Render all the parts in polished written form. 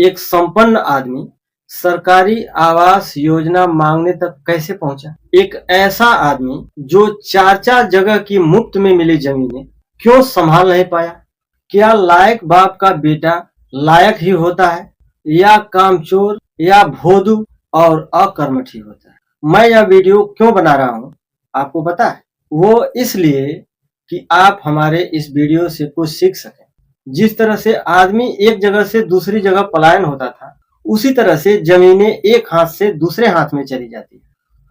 एक संपन्न आदमी सरकारी आवास योजना मांगने तक कैसे पहुंचा? एक ऐसा आदमी जो चार चार जगह की मुफ्त में मिली जमीनें क्यों संभाल नहीं पाया? क्या लायक बाप का बेटा लायक ही होता है या कामचोर या भोदू और अकर्मठ ही होता है? मैं यह वीडियो क्यों बना रहा हूं आपको पता है? वो इसलिए कि आप हमारे इस वीडियो से कुछ सीख सकें। जिस तरह से आदमी एक जगह से दूसरी जगह पलायन होता था, उसी तरह से जमीनें एक हाथ से दूसरे हाथ में चली जाती है।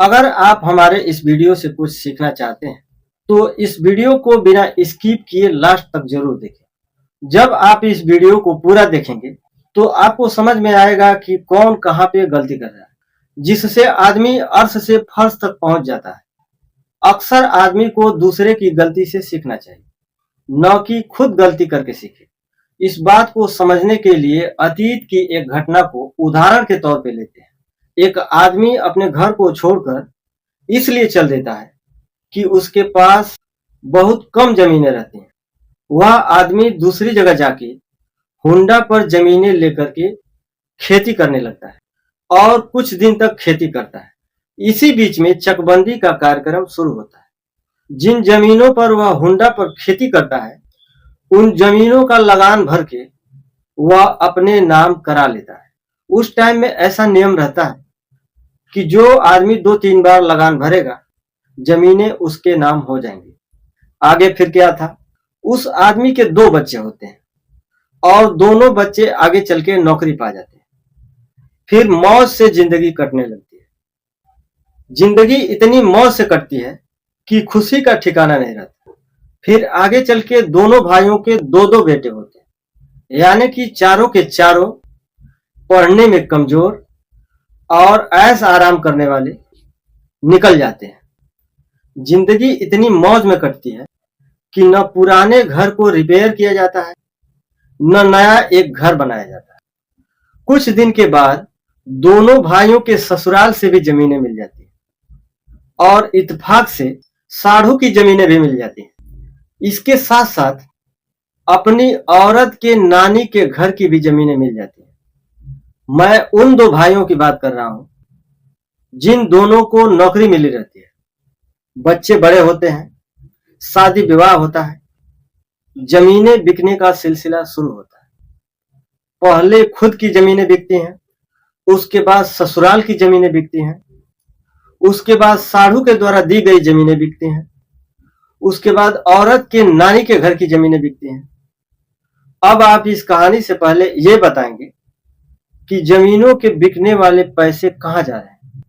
अगर आप हमारे इस वीडियो से कुछ सीखना चाहते हैं तो इस वीडियो को बिना स्किप किए लास्ट तक जरूर देखें। जब आप इस वीडियो को पूरा देखेंगे तो आपको समझ में आएगा कि कौन कहां पे गलती कर रहा है, जिससे आदमी अर्श से फर्श तक पहुंच जाता है। अक्सर आदमी को दूसरे की गलती से सीखना चाहिए, न कि खुद गलती करके सीखे। इस बात को समझने के लिए अतीत की एक घटना को उदाहरण के तौर पे लेते हैं। एक आदमी अपने घर को छोड़कर इसलिए चल देता है कि उसके पास बहुत कम जमीनें रहती हैं। वह आदमी दूसरी जगह जाके हुंडा पर जमीनें लेकर के खेती करने लगता है और कुछ दिन तक खेती करता है। इसी बीच में चकबंदी का कार्यक्रम शुरू होता है। जिन जमीनों पर वह हुंडा पर खेती करता है, उन जमीनों का लगान भर के वह अपने नाम करा लेता है। उस टाइम में ऐसा नियम रहता है कि जो आदमी 2-3 बार लगान भरेगा, जमीनें उसके नाम हो जाएंगी। आगे फिर क्या था? उस आदमी के 2 बच्चे होते हैं और दोनों बच्चे आगे चल के नौकरी पा जाते हैं। फिर मौज से जिंदगी कटने लगती है। जिंदगी इतनी मौज से कटती है कि खुशी का ठिकाना नहीं रहता। फिर आगे चल के दोनों भाइयों के 2-2 बेटे होते हैं, यानी कि चारों के चारों पढ़ने में कमजोर और ऐश आराम करने वाले निकल जाते हैं। जिंदगी इतनी मौज में कटती है कि न पुराने घर को रिपेयर किया जाता है, न नया एक घर बनाया जाता है। कुछ दिन के बाद दोनों भाइयों के ससुराल से भी जमीनें मिल जाती हैं और इत्तेफाक से साढ़ू की जमीनें भी मिल जाती हैं। इसके साथ साथ अपनी औरत के नानी के घर की भी जमीनें मिल जाती हैं। मैं उन 2 भाइयों की बात कर रहा हूं जिन दोनों को नौकरी मिली रहती है, बच्चे बड़े होते हैं, शादी विवाह होता है, जमीनें बिकने का सिलसिला शुरू होता है। पहले खुद की जमीनें बिकती हैं, उसके बाद ससुराल की जमीनें बिकती हैं, उसके बाद साढ़ू के द्वारा दी गई जमीनें बिकती हैं, उसके बाद औरत के नानी के घर की जमीनें बिकती हैं। अब आप इस कहानी से पहले ये बताएंगे कि जमीनों के बिकने वाले पैसे कहां जा रहे हैं।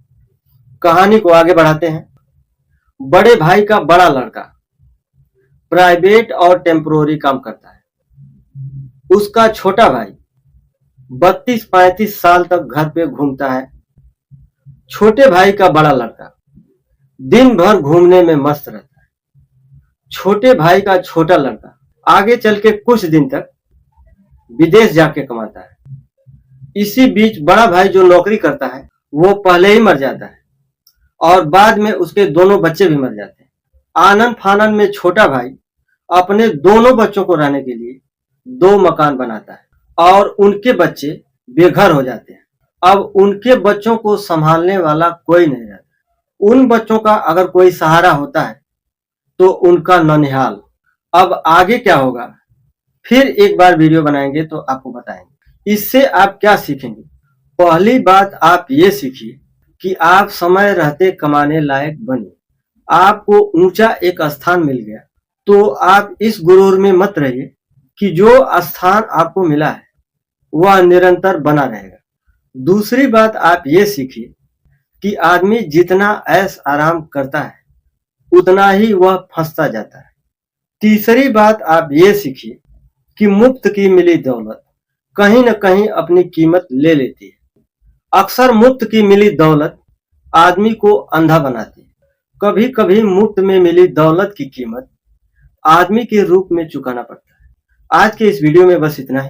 कहानी को आगे बढ़ाते हैं। बड़े भाई का बड़ा लड़का प्राइवेट और टेम्पोररी काम करता है। उसका छोटा भाई 32-35 साल तक घर पे घूमता है। छोटे भाई का बड़ा लड़का दिन भर घूमने में मस्त रहता है। छोटे भाई का छोटा लड़का आगे चल के कुछ दिन तक विदेश जाके कमाता है। इसी बीच बड़ा भाई जो नौकरी करता है वो पहले ही मर जाता है और बाद में उसके दोनों बच्चे भी मर जाते हैं। आनन फानन में छोटा भाई अपने दोनों बच्चों को रहने के लिए 2 मकान बनाता है और उनके बच्चे बेघर हो जाते हैं। अब उनके बच्चों को संभालने वाला कोई नहीं रहता। उन बच्चों का अगर कोई सहारा होता है तो उनका ननिहाल। अब आगे क्या होगा फिर एक बार वीडियो बनाएंगे तो आपको बताएंगे। इससे आप क्या सीखेंगे? पहली बात आप ये सीखिए कि आप समय रहते कमाने लायक बने। आपको ऊंचा एक स्थान मिल गया तो आप इस गुरूर में मत रहिए कि जो स्थान आपको मिला है वह निरंतर बना रहेगा। दूसरी बात आप ये सीखिए कि आदमी जितना ऐश आराम करता है उतना ही वह फंसता जाता है। तीसरी बात आप ये सीखिए कि मुफ्त की मिली दौलत कहीं न कहीं अपनी कीमत ले लेती है। अक्सर मुफ्त की मिली दौलत आदमी को अंधा बनाती है। कभी कभी मुफ्त में मिली दौलत की कीमत आदमी के रूप में चुकाना पड़ता है। आज के इस वीडियो में बस इतना ही।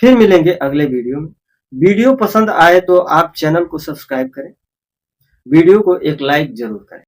फिर मिलेंगे अगले वीडियो में। वीडियो पसंद आए तो आप चैनल को सब्सक्राइब करें, वीडियो को एक लाइक जरूर करें।